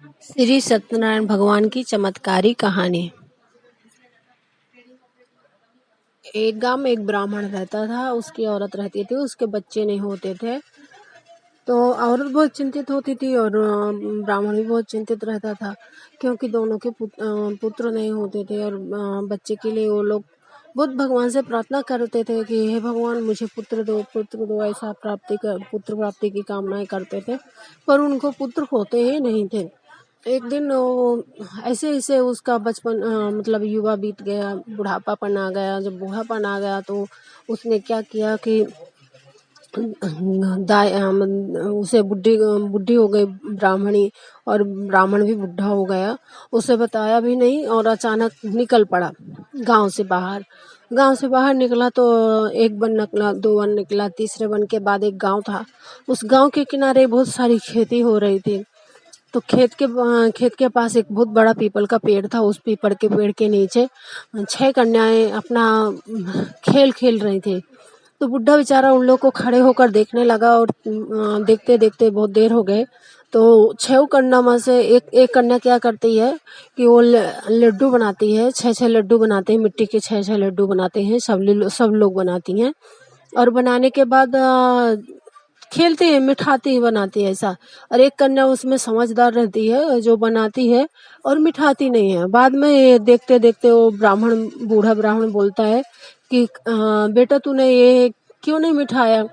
श्री सत्यनारायण भगवान की चमत्कारी कहानी। एक गांव में एक ब्राह्मण रहता था। उसकी औरत रहती थी, उसके बच्चे नहीं होते थे। तो औरत बहुत चिंतित होती थी और ब्राह्मण भी बहुत चिंतित रहता था, क्योंकि दोनों के पुत्र नहीं होते थे। और बच्चे के लिए वो लोग बहुत भगवान से प्रार्थना करते थे कि हे भगवान, मुझे पुत्र दो, ऐसा पुत्र प्राप्ति की कामनाएं करते थे, पर उनको पुत्र होते ही नहीं थे। एक दिन वो ऐसे ऐसे उसका बचपन मतलब युवा बीत गया, बुढ़ापापन आ गया। जब बूढ़ापन आ गया तो उसने क्या किया कि उसे बुढ़ी बुढ़ी हो गई ब्राह्मणी, और ब्राह्मण भी बुढ़ा हो गया। उसे बताया भी नहीं और अचानक निकल पड़ा गांव से बाहर। गांव से बाहर निकला तो एक वन निकला, दो वन निकला, तीसरे वन के बाद एक गांव था। उस गांव के किनारे बहुत सारी खेती हो रही थी। तो खेत के पास एक बहुत बड़ा पीपल का पेड़ था। उस पीपल के पेड़ के नीचे 6 कन्याएं अपना खेल खेल रही थी। तो बुढ़ा बेचारा उन लोग को खड़े होकर देखने लगा, और देखते देखते बहुत देर हो गए। तो 6 कन्या में से एक एक कन्या क्या करती है कि वो लड्डू बनाती है। 6 लड्डू बनाते हैं, मिट्टी के 6 लड्डू बनाते हैं। सब लोग बनाती हैं, और बनाने के बाद खेलती है, मिठाती बनाती है ऐसा। और एक कन्या उसमें समझदार रहती है, जो बनाती है और मिठाती नहीं है। बाद में ये देखते देखते वो बूढ़ा ब्राह्मण बोलता है कि बेटा, तूने ये क्यों नहीं मिठाया?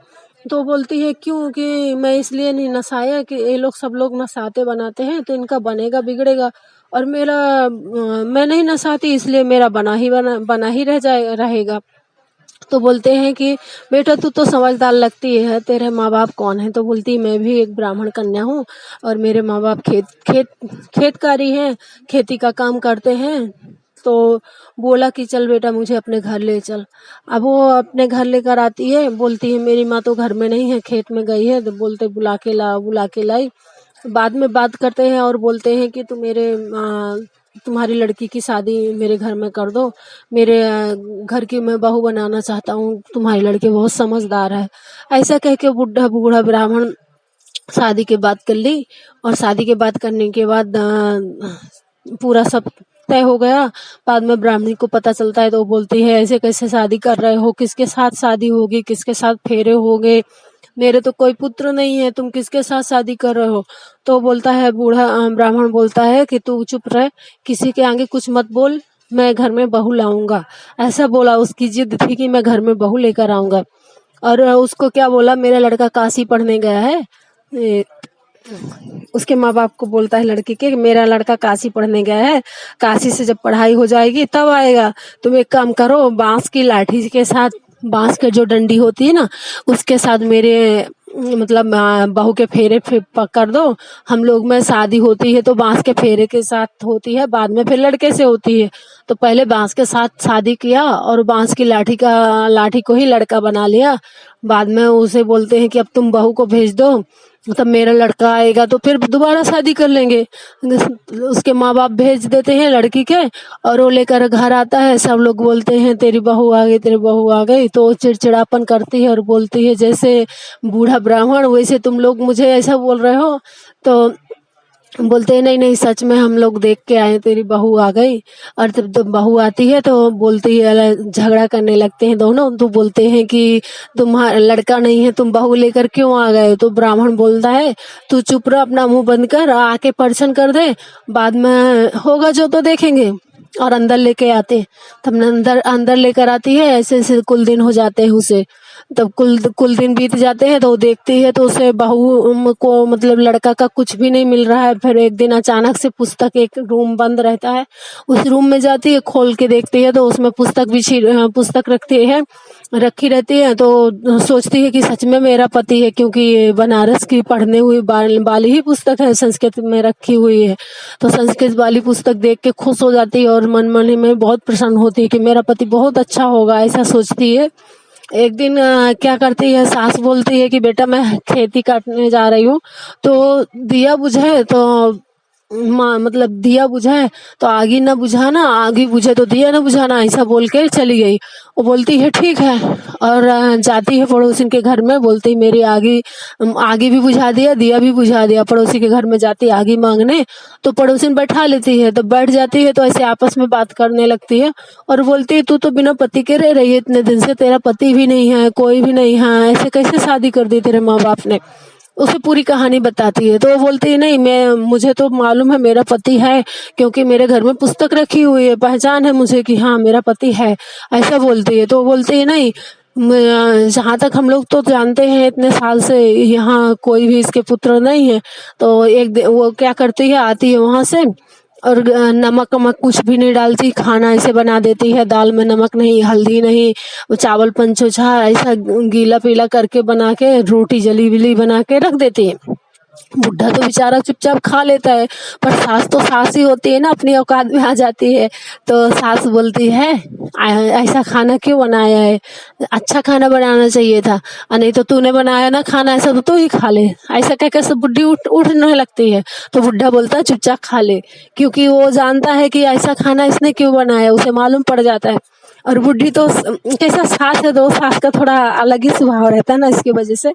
तो बोलती है, क्यों? कि मैं इसलिए नहीं नसाया कि ये लोग सब लोग नसाते बनाते हैं तो इनका बनेगा बिगड़ेगा, और मेरा मैं नहीं नसाती, इसलिए मेरा बना ही रहेगा। तो बोलते हैं कि बेटा, तू तो समझदार लगती है, तेरे माँ बाप कौन है? तो बोलती है, मैं भी एक ब्राह्मण कन्या हूँ, और मेरे माँ बाप खेतकारी हैं, खेती का काम करते हैं। तो बोला कि चल बेटा, मुझे अपने घर ले चल। अब वो अपने घर लेकर आती है, बोलती है मेरी माँ तो घर में नहीं है, खेत में गई है। तो बोलते बुला के लाई। बाद में बात करते हैं और बोलते हैं कि तुम्हारी लड़की की शादी मेरे घर में कर दो। मेरे घर की मैं बहू बनाना चाहता हूँ, तुम्हारी लड़की बहुत समझदार है। ऐसा कह के बूढ़ा ब्राह्मण शादी की बात कर ली। और शादी की बात करने के बाद पूरा सब तय हो गया। बाद में ब्राह्मणी को पता चलता है तो वो बोलती है, ऐसे कैसे शादी कर रहे हो? किसके साथ शादी होगी? किसके साथ फेरे होंगे? मेरे तो कोई पुत्र नहीं है, तुम किसके साथ शादी कर रहे हो? तो बोलता है, ब्राह्मण बोलता है कि तू चुप रह, किसी के आगे कुछ मत बोल, मैं घर में बहू लाऊंगा। ऐसा बोला, उसकी जिद थी कि मैं घर में बहू लेकर आऊंगा। और उसको क्या बोला, मेरा लड़का काशी पढ़ने गया है। उसके माँ बाप को बोलता है लड़की के, मेरा लड़का काशी पढ़ने गया है, काशी से जब पढ़ाई हो जाएगी तब आएगा। तुम एक काम करो, बांस की लाठी के साथ, बांस के जो डंडी होती है ना, उसके साथ मेरे मतलब बहू के फेरे कर दो। हम लोग में शादी होती है तो बांस के फेरे के साथ होती है, बाद में फिर लड़के से होती है। तो पहले बांस के साथ शादी किया और बांस की लाठी को ही लड़का बना लिया। बाद में उसे बोलते हैं कि अब तुम बहू को भेज दो, तब मेरा लड़का आएगा तो फिर दोबारा शादी कर लेंगे। उसके माँ बाप भेज देते हैं लड़की के, और वो लेकर घर आता है। सब लोग बोलते हैं, तेरी बहू आ गई, तेरी बहू आ गई। तो वो चिड़चिड़ापन करती है और बोलती है, जैसे बूढ़ा ब्राह्मण वैसे तुम लोग मुझे ऐसा बोल रहे हो? तो बोलते हैं, नहीं नहीं, सच में हम लोग देख के आए, तेरी बहू आ गई। और जब बहू आती है तो बोलती है, झगड़ा करने लगते हैं दोनों। तो बोलते हैं कि तुम्हारा लड़का नहीं है, तुम बहू लेकर क्यों आ गए? तो ब्राह्मण बोलता है, तू चुप रह, अपना मुंह बंद कर, आके परछन कर दे, बाद में होगा जो तो देखेंगे। और अंदर लेके आते, तब अंदर लेकर आती है। ऐसे ऐसे कुल दिन हो जाते हैं उसे। तब कुल दिन बीत जाते हैं तो वो देखती है तो उसे बहू को मतलब लड़का का कुछ भी नहीं मिल रहा है। फिर एक दिन अचानक से पुस्तक, एक रूम बंद रहता है, उस रूम में जाती है, खोल के देखती है तो उसमें पुस्तक रखी रहती है। तो सोचती है कि सच में मेरा पति है, क्योंकि ये बनारस की पढ़ने हुई वाली ही पुस्तक है, संस्कृत में रखी हुई है। तो संस्कृत वाली पुस्तक देख के खुश हो जाती है और मन में बहुत प्रसन्न होती है कि मेरा पति बहुत अच्छा होगा, ऐसा सोचती है। एक दिन क्या करती है, सास बोलती है कि बेटा, मैं खेती काटने जा रही हूँ, तो दिया बुझे। तो मतलब दिया बुझाए तो आगे ना बुझाना, आगे बुझे तो दिया ना बुझाना, ऐसा बोल के चली गई। वो बोलती है ठीक है, और जाती है पड़ोसिन के घर में, बोलती मेरी आगे आगे भी बुझा दिया, दिया भी बुझा दिया। पड़ोसी के घर में जाती है आगे मांगने, तो पड़ोसिन बैठा लेती है, तो बैठ जाती है तो ऐसे आपस में बात करने लगती है और बोलती है तू तो बिना पति के रह रही है इतने दिन से, तेरा पति भी नहीं है, कोई भी नहीं है, ऐसे कैसे शादी कर दी तेरे माँ बाप ने। उसे पूरी कहानी बताती है तो वो बोलती है नहीं, मैं मुझे तो मालूम है मेरा पति है, क्योंकि मेरे घर में पुस्तक रखी हुई है, पहचान है मुझे कि हाँ मेरा पति है, ऐसा बोलती है। तो वो बोलती है नहीं, जहाँ तक हम लोग तो जानते हैं इतने साल से यहाँ कोई भी इसके पुत्र नहीं है। तो एक दिन वो क्या करती है, आती है वहां से और नमक वमक कुछ भी नहीं डालती, खाना ऐसे बना देती है, दाल में नमक नहीं, हल्दी नहीं, वो चावल पंचोछा ऐसा गीला पीला करके बना के रोटी जली बिली बना के रख देती है। बुढ़ा तो बेचारा चुपचाप खा लेता है, पर सास तो सास ही होती है ना, अपनी औकात में आ जाती है। तो सास बोलती है ऐसा खाना क्यों बनाया है, अच्छा खाना बनाना चाहिए था, और नहीं तो तूने बनाया ना खाना ऐसा तो तू ही खा ले, ऐसा कह के सब बुढ़ी उठने लगती है। तो बुढ़ा बोलता है चुपचाप खा ले, क्योंकि वो जानता है कि ऐसा खाना इसने क्यों बनाया, उसे मालूम पड़ जाता है। और बुढ़ी तो कैसा सास है, तो सास का थोड़ा अलग ही स्वभाव रहता है ना, इसकी वजह से।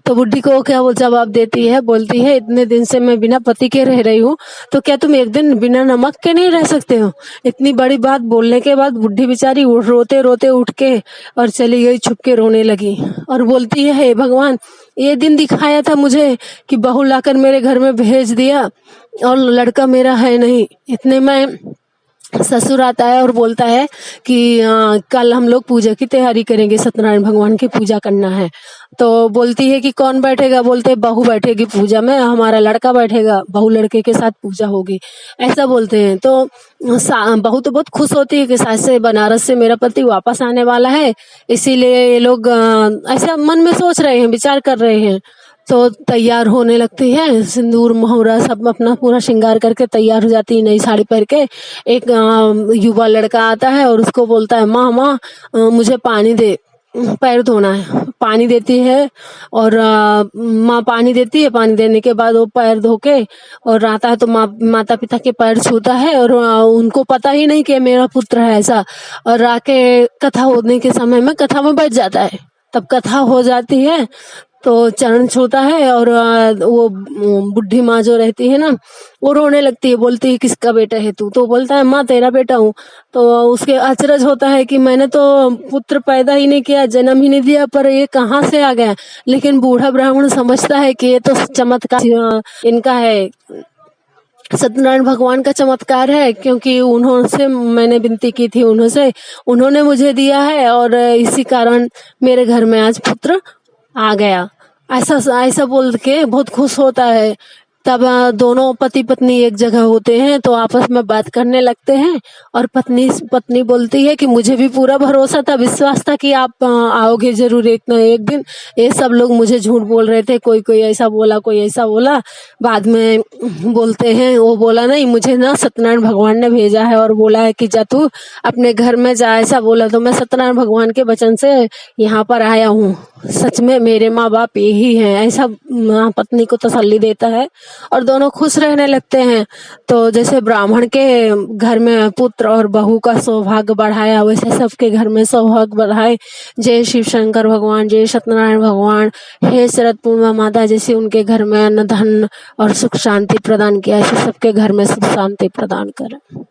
तो बुढ़ी को क्या वो जवाब देती है, बोलती है इतने दिन से मैं बिना पति के रह रही हूँ, तो क्या तुम एक दिन बिना नमक के नहीं रह सकते हो। इतनी बड़ी बात बोलने के बाद बुढ़ी बेचारी रोते रोते उठ के और चली गई, छुप के रोने लगी और बोलती है हे भगवान, ये दिन दिखाया था मुझे कि बहू लाकर मेरे घर में भेज दिया और लड़का मेरा है नहीं। इतने में ससुर आता है और बोलता है कि कल हम लोग पूजा की तैयारी करेंगे, सत्यनारायण भगवान की पूजा करना है। तो बोलती है कि कौन बैठेगा, बोलते बहू बैठेगी पूजा में, हमारा लड़का बैठेगा, बहू लड़के के साथ पूजा होगी, ऐसा बोलते हैं। तो बहू तो बहुत खुश होती है कि सास से बनारस से मेरा पति वापस आने वाला है, इसीलिए ये लोग ऐसा मन में सोच रहे हैं, विचार कर रहे हैं। तो तैयार होने लगती है, सिंदूर मोहरा सब अपना पूरा श्रृंगार करके तैयार हो जाती है, नई साड़ी पहन के। एक युवा लड़का आता है और उसको बोलता है माँ माँ मुझे पानी दे, पैर धोना है। पानी देती है और माँ पानी देती है, पानी देने के बाद वो पैर धो के और आता है तो माता पिता के पैर छूता है और उनको पता ही नहीं कि मेरा पुत्र है ऐसा। और आके कथा होने के समय में कथा में बैठ जाता है, तब कथा हो जाती है तो चरण छूता है और वो बुढ़ी माँ जो रहती है ना, वो रोने लगती है, बोलती है किसका बेटा है तू। तो बोलता है माँ तेरा बेटा हूँ। तो उसके अचरज होता है कि मैंने तो पुत्र पैदा ही नहीं किया, जन्म ही नहीं दिया, पर ये कहाँ से आ गया। लेकिन बूढ़ा ब्राह्मण समझता है कि ये तो चमत्कार इनका है, सत्यनारायण भगवान का चमत्कार है, क्योंकि उन्होंने मैंने विनती की थी उन्होंने मुझे दिया है और इसी कारण मेरे घर में आज पुत्र आ गया। ऐसा ऐसा बोल के बहुत खुश होता है। तब दोनों पति पत्नी एक जगह होते हैं तो आपस में बात करने लगते हैं और पत्नी बोलती है कि मुझे भी पूरा भरोसा था, विश्वास था कि आप आओगे जरूर एक दिन। ये सब लोग मुझे झूठ बोल रहे थे, कोई कोई ऐसा बोला, कोई ऐसा बोला। बाद में बोलते हैं, वो बोला नहीं, मुझे ना सत्यनारायण भगवान ने भेजा है और बोला है कि जा तू अपने घर में जा, ऐसा बोला। तो मैं सत्यनारायण भगवान के वचन से यहाँ पर आया हूँ, सच में मेरे माँ बाप यही हैं, ऐसा पत्नी को तसल्ली देता है और दोनों खुश रहने लगते हैं। तो जैसे ब्राह्मण के घर में पुत्र और बहू का सौभाग्य बढ़ाया, वैसे सबके घर में सौभाग्य बढ़ाए। जय शिव शंकर भगवान, जय सत्यनारायण भगवान। हे शरद पूर्णिमा माता, जैसे उनके घर में अन्न धन और सुख शांति प्रदान किया, ऐसे सबके घर में सुख शांति प्रदान करें।